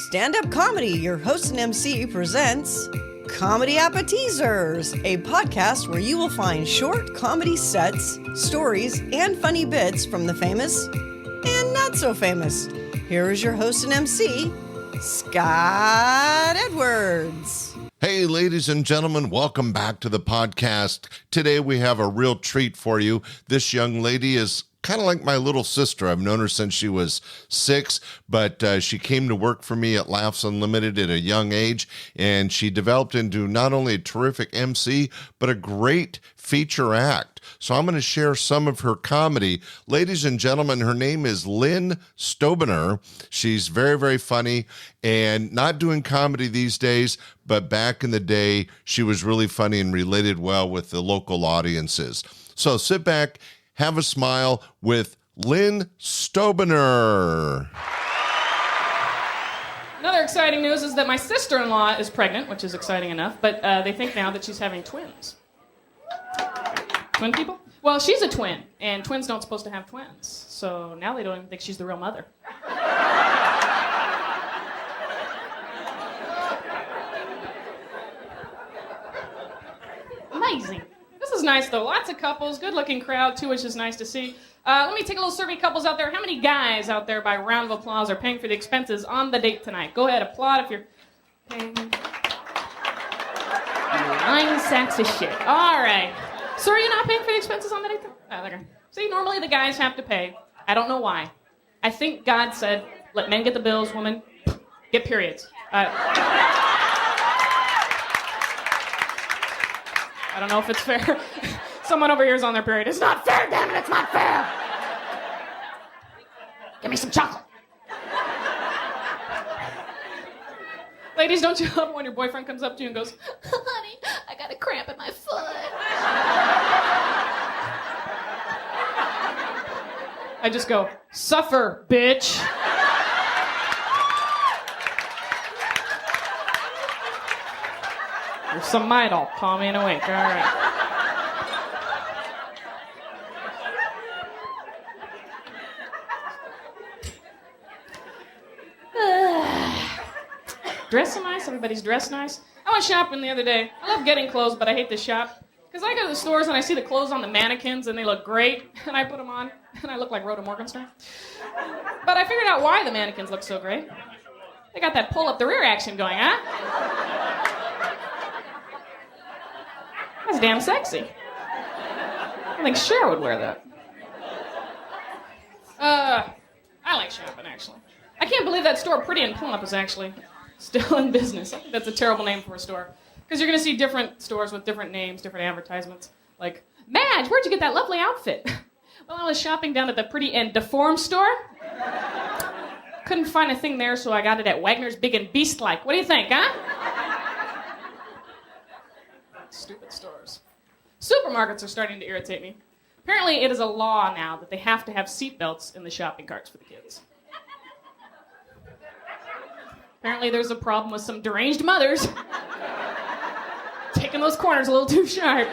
Standup Comedy, your host and MC, presents Comedy Appetizers, a podcast where you will find short comedy sets, stories, and funny bits from the famous and not so famous. Here is your host and MC, Scott Edwards. Hey, ladies and gentlemen, welcome back to the podcast. Today we have a real treat for you. This young lady is kind of like my little sister. I've known her since she was 6, but she came to work for me at Laughs Unlimited at a young age, and she developed into not only a terrific MC, but a great feature act. So I'm going to share some of her comedy. Ladies and gentlemen, her name is Lynn Stobener. She's very, very funny and not doing comedy these days, but back in the day, she was really funny and related well with the local audiences. So sit back, have a smile with Lynn Stobener. Another exciting news is that my sister-in-law is pregnant, which is exciting enough, but they think now that she's having twins. Twin people? Well, she's a twin, and twins don't supposed to have twins, so now they don't even think she's the real mother. Amazing. This is nice, though. Lots of couples, good-looking crowd, too, which is nice to see. Let me take a little survey of couples out there. How many guys out there, by round of applause, are paying for the expenses on the date tonight? Go ahead, applaud if you're paying. 9 sacks of shit. All right. So are you not paying for the expenses on the date tonight? Oh, okay. See, normally the guys have to pay. I don't know why. I think God said, let men get the bills, women get periods. I don't know if it's fair. Someone over here is on their period. It's not fair, damn it, it's not fair. Give me some chocolate. Ladies, don't you love when your boyfriend comes up to you and goes, honey, I got a cramp in my foot. I just go, suffer, bitch. There's some Midol. Call me in a week. All right. Dressing nice. Everybody's dressed nice. I went shopping the other day. I love getting clothes, but I hate to shop. Because I go to the stores and I see the clothes on the mannequins and they look great. And I put them on and I look like Rhoda Morgenstern. But I figured out why the mannequins look so great. They got that pull up the rear action going, huh? That's damn sexy. I think Cher would wear that. I like shopping, actually. I can't believe that store Pretty and Plump is actually still in business. I think that's a terrible name for a store. Because you're going to see different stores with different names, different advertisements. Like, Madge, where'd you get that lovely outfit? Well, I was shopping down at the Pretty and Deformed store. Couldn't find a thing there, so I got it at Wagner's Big and Beast-like. What do you think, huh? Stupid stores. Supermarkets are starting to irritate me. Apparently, it is a law now that they have to have seatbelts in the shopping carts for the kids. Apparently, there's a problem with some deranged mothers taking those corners a little too sharp.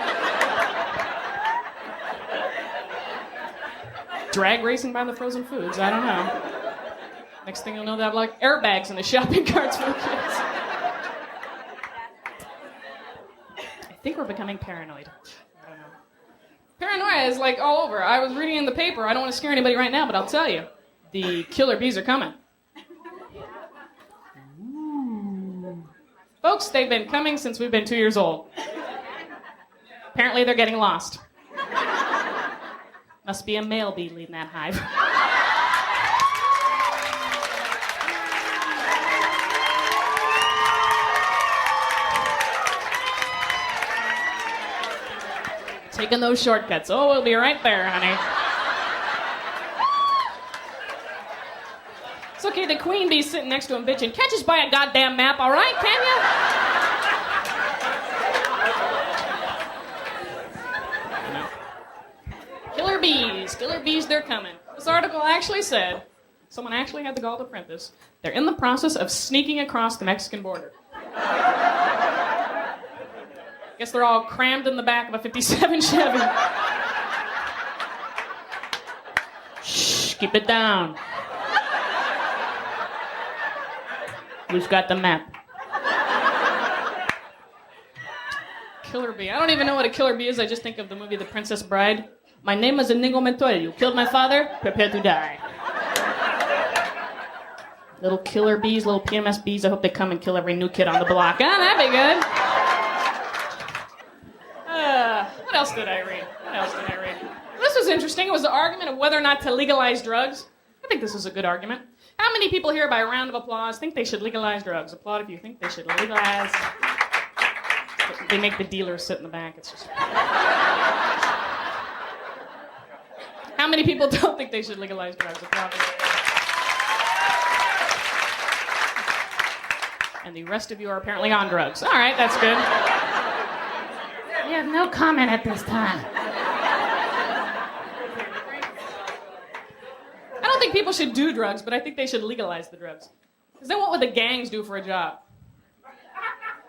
Drag racing by the frozen foods, I don't know. Next thing you'll know, they have like airbags in the shopping carts for the kids. I think we're becoming paranoid. I don't know. Paranoia is like all over. I was reading in the paper. I don't want to scare anybody right now, but I'll tell you. The killer bees are coming. Ooh. Folks, they've been coming since we've been 2 years old. Apparently they're getting lost. Must be a male bee leading that hive. Taking those shortcuts. Oh, we'll be right there, honey. It's okay, the queen bee's sitting next to him bitching. Catch us by a goddamn map, all right? Can you? Killer bees, they're coming. This article actually said, someone actually had the gall to print this, they're in the process of sneaking across the Mexican border. Guess they're all crammed in the back of a 57 Chevy. Shh, keep it down. Who's got the map? Killer bee. I don't even know what a killer bee is. I just think of the movie The Princess Bride. My name is Inigo Montoya. You killed my father. Prepare to die. Little killer bees, little PMS bees. I hope they come and kill every new kid on the block. Ah, that'd be good. What else did I read? This was interesting. It was the argument of whether or not to legalize drugs. I think this is a good argument. How many people here, by a round of applause, think they should legalize drugs? Applaud if you think they should legalize. They make the dealers sit in the back. It's just. How many people don't think they should legalize drugs? Applaud. And the rest of you are apparently on drugs. All right, that's good. We have no comment at this time. I don't think people should do drugs, but I think they should legalize the drugs. Because then what would the gangs do for a job?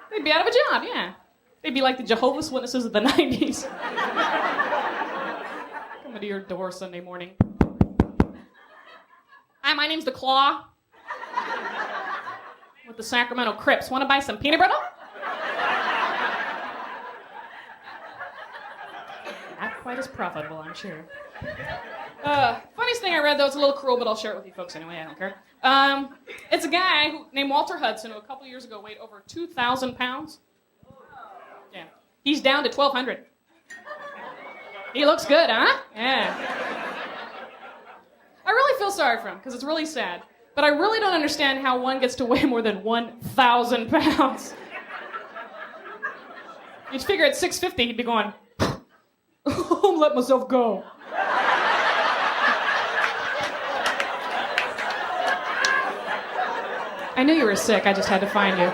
They'd be out of a job, yeah. They'd be like the Jehovah's Witnesses of the 90s. Coming to your door Sunday morning. Hi, my name's The Claw. With the Sacramento Crips. Want to buy some peanut butter? Not quite as profitable, I'm sure. Funniest thing I read, though, it's a little cruel, but I'll share it with you folks anyway, I don't care. It's a guy named Walter Hudson who a couple years ago weighed over 2,000 pounds. Yeah. He's down to 1,200. He looks good, huh? Yeah. I really feel sorry for him, because it's really sad. But I really don't understand how one gets to weigh more than 1,000 pounds. You'd figure at 650 he'd be going, let myself go. I knew you were sick, I just had to find you.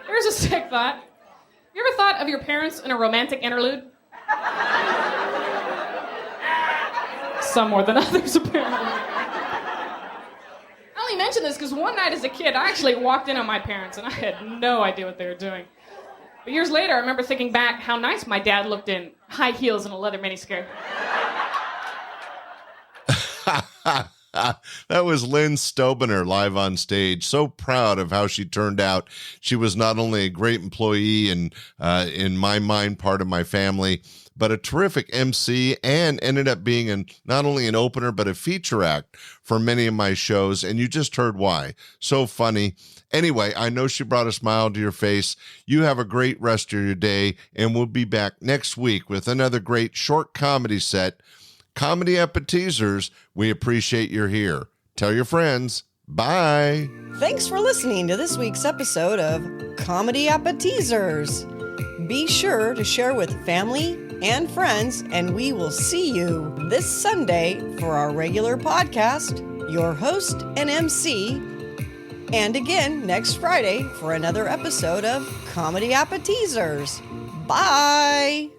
Here's a sick thought. You ever thought of your parents in a romantic interlude? Some more than others, apparently. I only mention this because one night as a kid, I actually walked in on my parents, and I had no idea what they were doing. But years later, I remember thinking back how nice my dad looked in high heels and a leather miniskirt. That was Lynn Stobener live on stage. So proud of how she turned out. She was not only a great employee and, in my mind, part of my family, but a terrific MC and ended up being not only an opener, but a feature act for many of my shows. And you just heard why. So funny. Anyway, I know she brought a smile to your face. You have a great rest of your day, and we'll be back next week with another great short comedy set. Comedy Appetizers, we appreciate you're here. Tell your friends. Bye. Thanks for listening to this week's episode of Comedy Appetizers. Be sure to share with family and friends, and we will see you this Sunday for our regular podcast, your host and MC, and again next Friday for another episode of Comedy Appetizers. Bye.